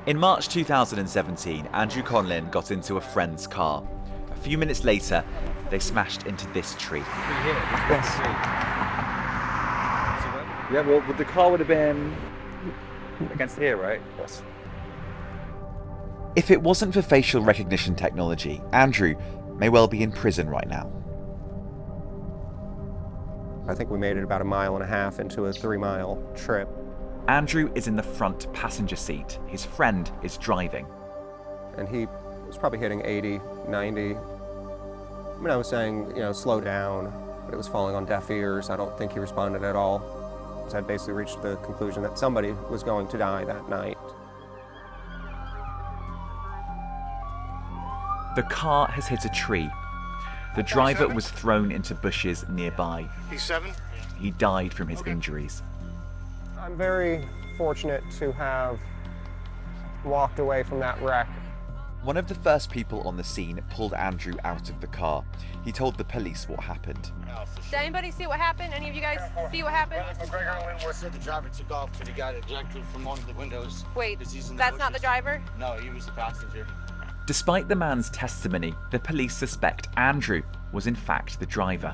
In March 2017, Andrew Conlin got into a friend's car. A few minutes later, they smashed into this tree. Yes. Yeah, well, the car would have been against here, right? Yes. If it wasn't for facial recognition technology, Andrew may well be in prison right now. I think we made it about 1.5 miles into a 3-mile trip. Andrew is in the front passenger seat. His friend is driving. And he was probably hitting 80, 90. I mean, I was saying, slow down, but it was falling on deaf ears. I don't think he responded at all. So I basically reached the conclusion that somebody was going to die that night. The car has hit a tree. The driver was thrown into bushes nearby. He's 7? He died from his injuries. I'm very fortunate to have walked away from that wreck. One of the first people on the scene pulled Andrew out of the car. He told the police what happened. Did anybody see what happened? Any of you guys see what happened? McGregor Winworth said the driver took off because he got ejected from one of the windows. Wait, that's not the driver? No, he was the passenger. Despite the man's testimony, the police suspect Andrew was in fact the driver.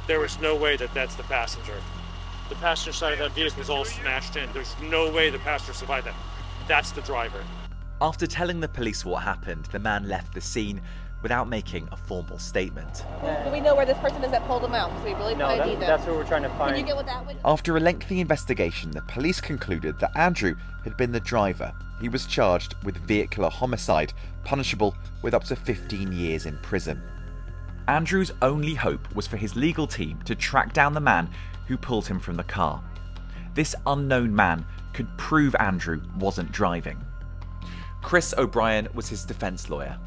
There was no way that that's the passenger. The passenger side of that vehicle is all smashed in. There's no way the passenger survived that. That's the driver. After telling the police what happened, the man left the scene without making a formal statement. Do we know where this person is that pulled him out? Because we really probably need them. That's what we're trying to find. Can you get what that would? After a lengthy investigation, the police concluded that Andrew had been the driver. He was charged with vehicular homicide, punishable with up to 15 years in prison. Andrew's only hope was for his legal team to track down the man who pulled him from the car. This unknown man could prove Andrew wasn't driving. Chris O'Brien was his defense lawyer.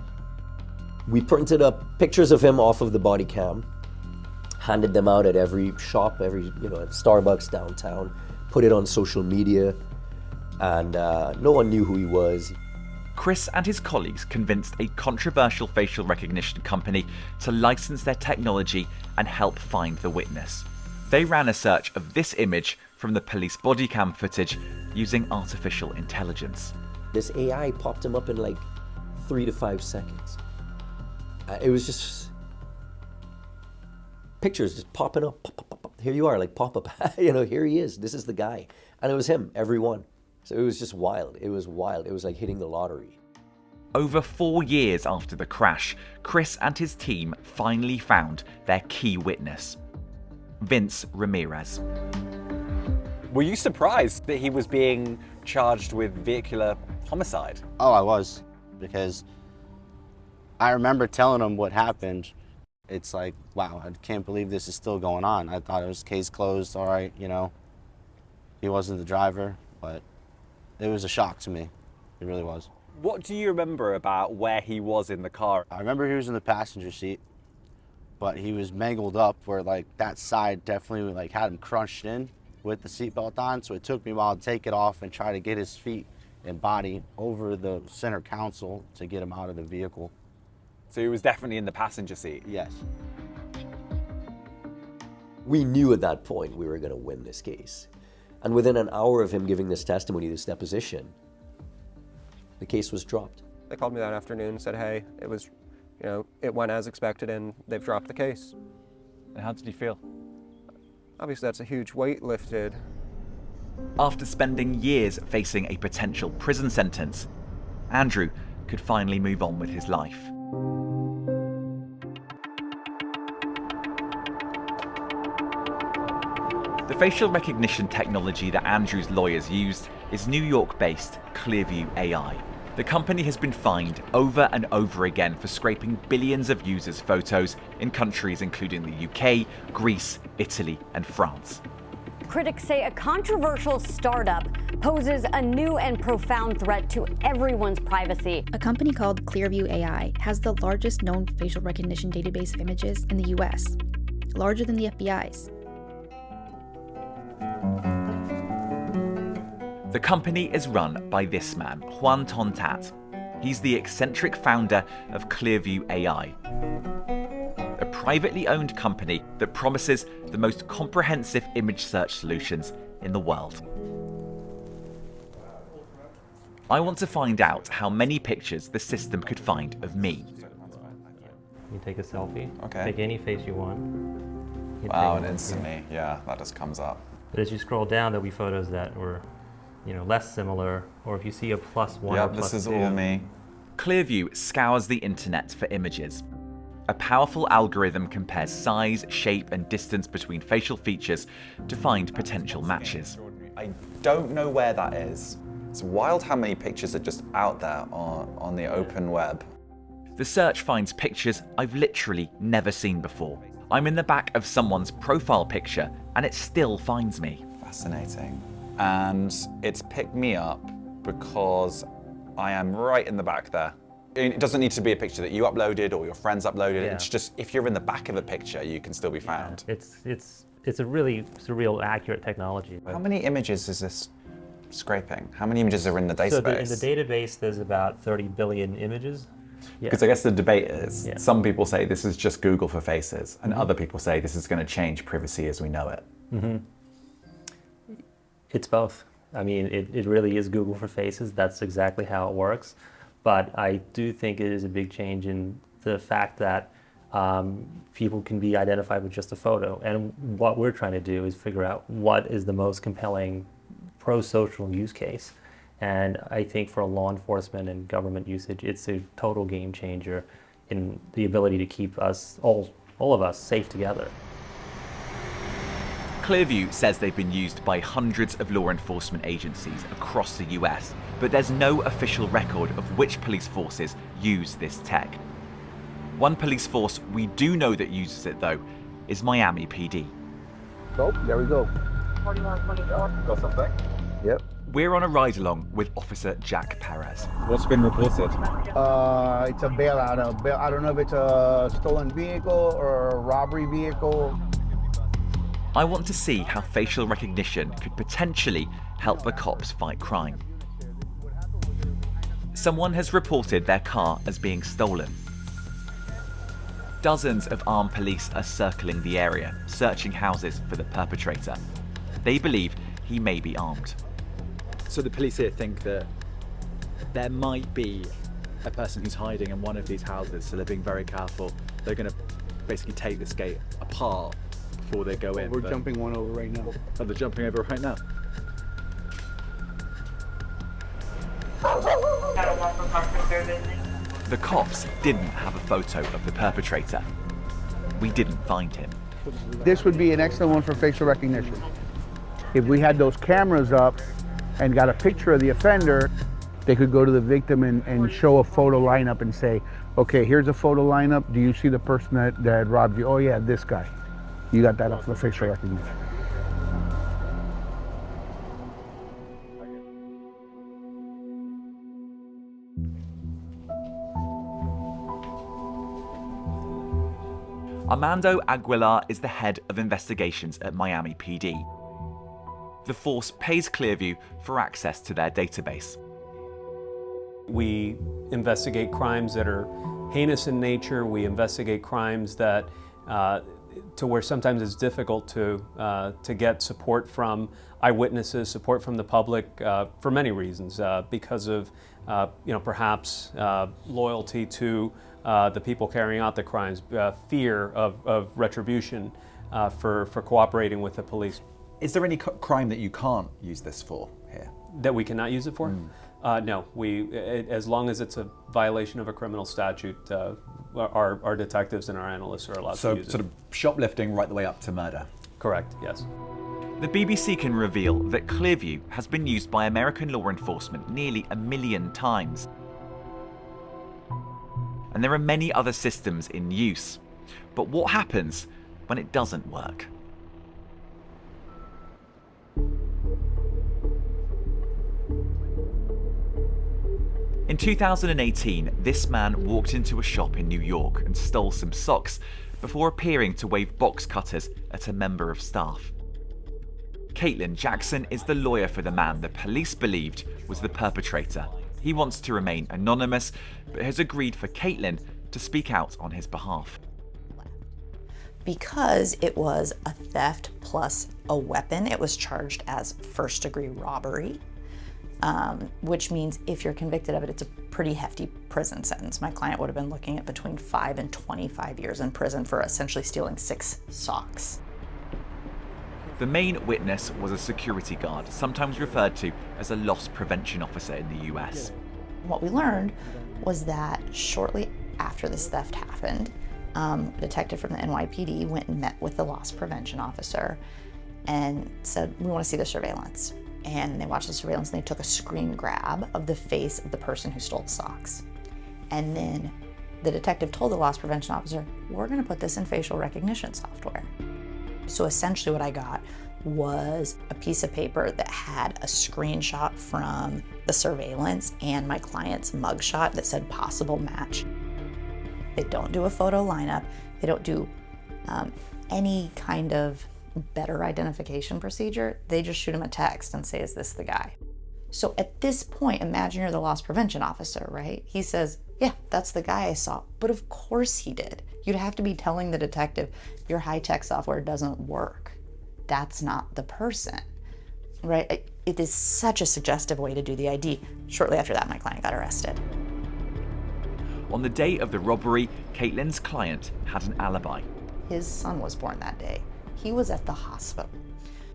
We printed up pictures of him off of the body cam, handed them out at every shop, at Starbucks downtown, put it on social media, and no one knew who he was. Chris and his colleagues convinced a controversial facial recognition company to license their technology and help find the witness. They ran a search of this image from the police body cam footage using artificial intelligence. This AI popped him up in like 3 to 5 seconds. It was just pictures just popping up. Pop, pop, pop, pop. Here you are, like pop up. Here he is. This is the guy. And it was him, every one. So it was just wild. It was wild. It was like hitting the lottery. Over 4 years after the crash, Chris and his team finally found their key witness, Vince Ramirez. Were you surprised that he was being charged with vehicular homicide? Oh, I was, because I remember telling him what happened. It's like, wow, I can't believe this is still going on. I thought it was case closed, all right, he wasn't the driver, but it was a shock to me. It really was. What do you remember about where he was in the car? I remember he was in the passenger seat, but he was mangled up where that side definitely had him crunched in with the seatbelt on. So it took me a while to take it off and try to get his feet and body over the center console to get him out of the vehicle. So he was definitely in the passenger seat? Yes. We knew at that point we were going to win this case. And within an hour of him giving this testimony, this deposition, the case was dropped. They called me that afternoon and said, hey, it was, it went as expected and they've dropped the case. And how did you feel? Obviously, that's a huge weight lifted. After spending years facing a potential prison sentence, Andrew could finally move on with his life. The facial recognition technology that Andrew's lawyers used is New York-based Clearview AI. The company has been fined over and over again for scraping billions of users' photos in countries including the UK, Greece, Italy, and France. Critics say a controversial startup poses a new and profound threat to everyone's privacy. A company called Clearview AI has the largest known facial recognition database of images in the US, larger than the FBI's. The company is run by this man, Juan Tontat. He's the eccentric founder of Clearview AI, a privately owned company that promises the most comprehensive image search solutions in the world. I want to find out how many pictures the system could find of me. You take a selfie. Okay. Take any face you want. Wow, and instantly, yeah, that just comes up. But as you scroll down, there'll be photos that were, less similar, or if you see a +1 or +2. This is all me. Clearview scours the internet for images. A powerful algorithm compares size, shape, and distance between facial features to find potential matches. I don't know where that is. It's wild how many pictures are just out there on the open web. The search finds pictures I've literally never seen before. I'm in the back of someone's profile picture and it still finds me. Fascinating. And it's picked me up because I am right in the back there. It doesn't need to be a picture that you uploaded or your friends uploaded. Yeah. It's just if you're in the back of a picture, you can still be found. It's a really surreal, accurate technology. How many images is this scraping? How many images are in the database? So in the database, there's about 30 billion images. Because I guess the debate is, some people say this is just Google for faces, and other people say this is going to change privacy as we know it. It's both. I mean, it really is Google for faces. That's exactly how it works. But I do think it is a big change in the fact that people can be identified with just a photo. And what we're trying to do is figure out what is the most compelling pro-social use case. And I think for law enforcement and government usage, it's a total game changer in the ability to keep us, all of us, safe together. Clearview says they've been used by hundreds of law enforcement agencies across the US, but there's no official record of which police forces use this tech. One police force we do know that uses it, though, is Miami PD. Oh, there we go. 4124. Got something? Yep. We're on a ride-along with Officer Jack Perez. What's been reported? It's a bailout. I don't know if it's a stolen vehicle or a robbery vehicle. I want to see how facial recognition could potentially help the cops fight crime. Someone has reported their car as being stolen. Dozens of armed police are circling the area, searching houses for the perpetrator. They believe he may be armed. So the police here think that there might be a person who's hiding in one of these houses, so they're being very careful. They're going to basically take this gate apart before they go in. We're jumping one over right now. Oh, they're jumping over right now? The cops didn't have a photo of the perpetrator. We didn't find him. This would be an excellent one for facial recognition. If we had those cameras up and got a picture of the offender, they could go to the victim and show a photo lineup and say, okay, here's a photo lineup. Do you see the person that robbed you? Oh yeah, this guy. You got that up for facial recognition. Armando Aguilar is the head of investigations at Miami PD. The force pays Clearview for access to their database. We investigate crimes that are heinous in nature. We investigate crimes that, to where sometimes it's difficult to get support from eyewitnesses, support from the public, for many reasons, because of perhaps loyalty to the people carrying out the crimes, fear of retribution for cooperating with the police. Is there any crime that you can't use this for here? That we cannot use it for? No, as long as it's a violation of a criminal statute, our detectives and our analysts are allowed to use it. So sort of shoplifting right the way up to murder? Correct, yes. The BBC can reveal that Clearview has been used by American law enforcement nearly 1 million times. And there are many other systems in use. But what happens when it doesn't work? In 2018, this man walked into a shop in New York and stole some socks before appearing to wave box cutters at a member of staff. Clayton Jackson is the lawyer for the man the police believed was the perpetrator. He wants to remain anonymous, but has agreed for Clayton to speak out on his behalf. Because it was a theft plus a weapon, it was charged as first-degree robbery. which means if you're convicted of it, it's a pretty hefty prison sentence. My client would have been looking at between 5 and 25 years in prison for essentially stealing 6 socks. The main witness was a security guard, sometimes referred to as a loss prevention officer in the US. What we learned was that shortly after this theft happened, a detective from the NYPD went and met with the loss prevention officer and said, we want to see the surveillance. And they watched the surveillance and they took a screen grab of the face of the person who stole the socks. And then the detective told the loss prevention officer, we're going to put this in facial recognition software. So essentially what I got was a piece of paper that had a screenshot from the surveillance and my client's mugshot that said possible match. They don't do a photo lineup. They don't do any kind of better identification procedure. They just shoot him a text and say, is this the guy? So at this point, imagine you're the loss prevention officer, right? He says, yeah, that's the guy I saw. But of course he did. You'd have to be telling the detective, your high-tech software doesn't work. That's not the person, right? It is such a suggestive way to do the ID. Shortly after that, my client got arrested. On the day of the robbery, Caitlin's client had an alibi. His son was born that day. He was at the hospital.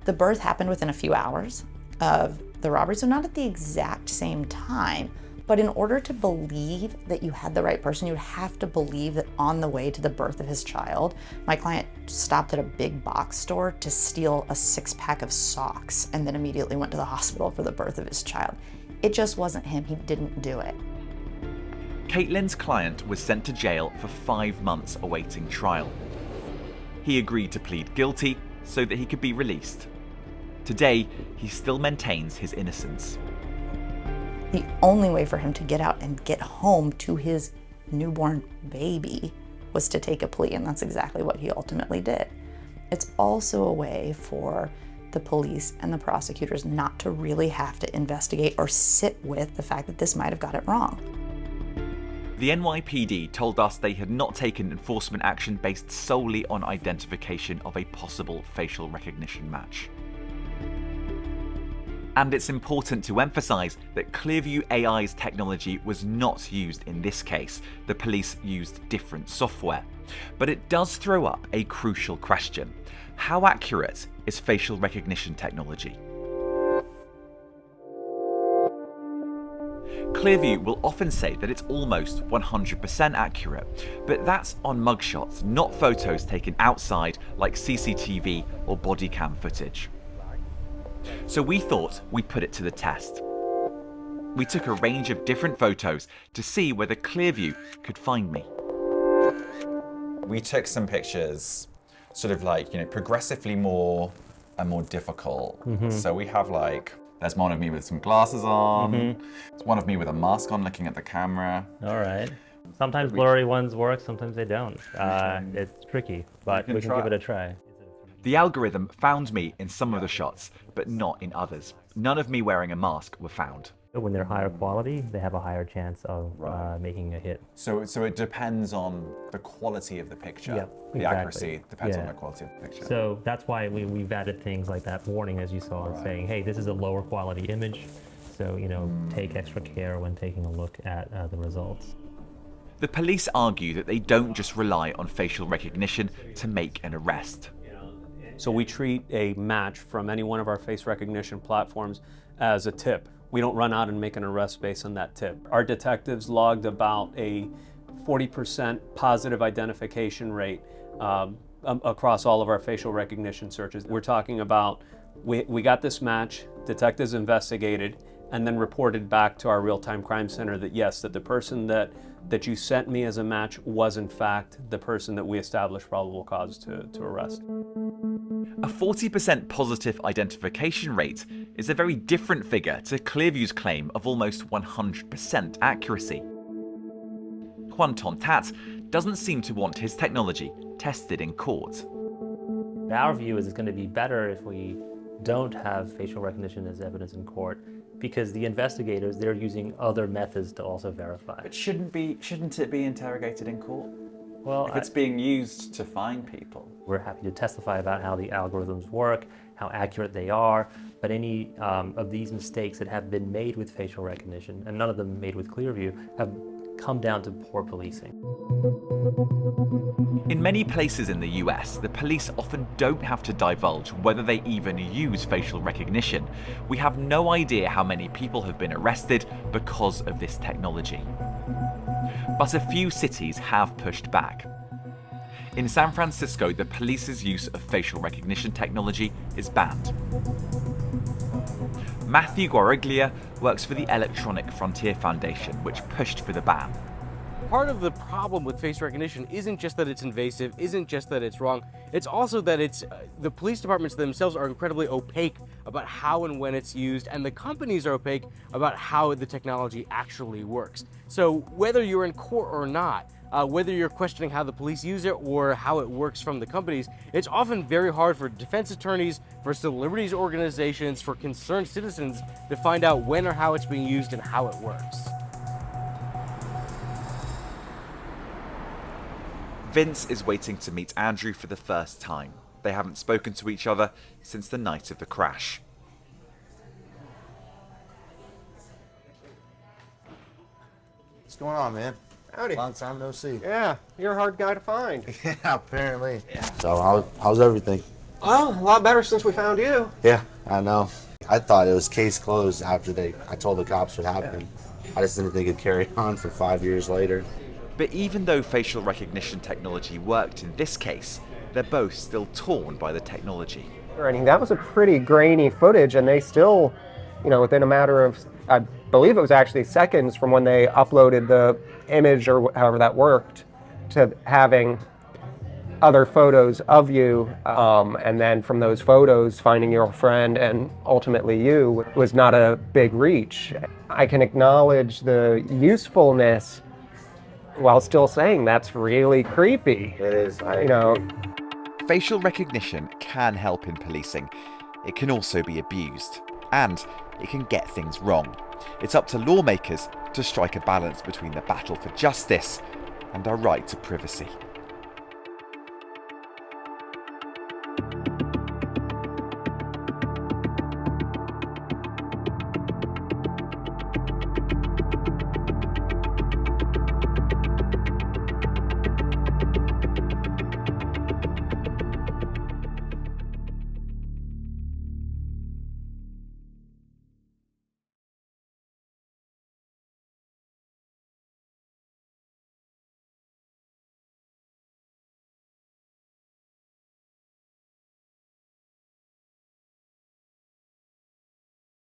The birth happened within a few hours of the robbery, so not at the exact same time, but in order to believe that you had the right person, you'd have to believe that on the way to the birth of his child, my client stopped at a big box store to steal a 6-pack of socks and then immediately went to the hospital for the birth of his child. It just wasn't him. He didn't do it. Caitlin's client was sent to jail for 5 months awaiting trial. He agreed to plead guilty so that he could be released. Today, he still maintains his innocence. The only way for him to get out and get home to his newborn baby was to take a plea, and that's exactly what he ultimately did. It's also a way for the police and the prosecutors not to really have to investigate or sit with the fact that this might have got it wrong. The NYPD told us they had not taken enforcement action based solely on identification of a possible facial recognition match. And it's important to emphasise that Clearview AI's technology was not used in this case. The police used different software. But it does throw up a crucial question. How accurate is facial recognition technology? Clearview will often say that it's almost 100% accurate, but that's on mugshots, not photos taken outside like CCTV or body cam footage. So we thought we'd put it to the test. We took a range of different photos to see whether Clearview could find me. We took some pictures, sort of like, progressively more and more difficult. So we have there's one of me with some glasses on. There's one of me with a mask on looking at the camera. All right. Sometimes blurry ones work, sometimes they don't. It's tricky, but we can give it a try. The algorithm found me in some of the shots, but not in others. None of me wearing a mask were found. When they're higher quality, they have a higher chance of making a hit. So it depends on the quality of the picture. Yep, the exactly. accuracy depends on the quality of the picture. So that's why we've added things like that warning, as you saw, saying, hey, this is a lower quality image. So, take extra care when taking a look at the results. The police argue that they don't just rely on facial recognition to make an arrest. So we treat a match from any one of our face recognition platforms as a tip. We don't run out and make an arrest based on that tip. Our detectives logged about a 40% positive identification rate across all of our facial recognition searches. We're talking about, we got this match, detectives investigated, and then reported back to our real-time crime center that yes, that the person that you sent me as a match was in fact the person that we established probable cause to arrest. A 40% positive identification rate is a very different figure to Clearview's claim of almost 100% accuracy. Juan Tontat doesn't seem to want his technology tested in court. Our view is it's going to be better if we don't have facial recognition as evidence in court, because the investigators, they're using other methods to also verify. But shouldn't it be interrogated in court? Well, if it's being used to find people. We're happy to testify about how the algorithms work, how accurate they are, but any of these mistakes that have been made with facial recognition, and none of them made with Clearview, have come down to poor policing. In many places in the US, the police often don't have to divulge whether they even use facial recognition. We have no idea how many people have been arrested because of this technology. But a few cities have pushed back. In San Francisco, the police's use of facial recognition technology is banned. Matthew Guariglia works for the Electronic Frontier Foundation, which pushed for the ban. Part of the problem with face recognition isn't just that it's invasive, isn't just that it's wrong, it's also that the police departments themselves are incredibly opaque about how and when it's used, and the companies are opaque about how the technology actually works. So whether you're in court or not, whether you're questioning how the police use it or how it works from the companies, it's often very hard for defense attorneys, for celebrities organizations, for concerned citizens to find out when or how it's being used and how it works. Vince is waiting to meet Andrew for the first time. They haven't spoken to each other since the night of the crash. What's going on, man? Howdy. Long time no see. Yeah, you're a hard guy to find. Yeah, apparently. Yeah. So how's everything? Well, a lot better since we found you. Yeah, I know. I thought it was case closed after I told the cops what happened. I just didn't think it'd carry on for 5 years later. But even though facial recognition technology worked in this case, they're both still torn by the technology. That was a pretty grainy footage, and they still, within a matter of, I believe it was actually seconds from when they uploaded the image or however that worked, to having other photos of you, and then from those photos finding your friend and ultimately you was not a big reach. I can acknowledge the usefulness while still saying that's really creepy. It is. Facial recognition can help in policing. It can also be abused, and it can get things wrong. It's up to lawmakers to strike a balance between the battle for justice and our right to privacy.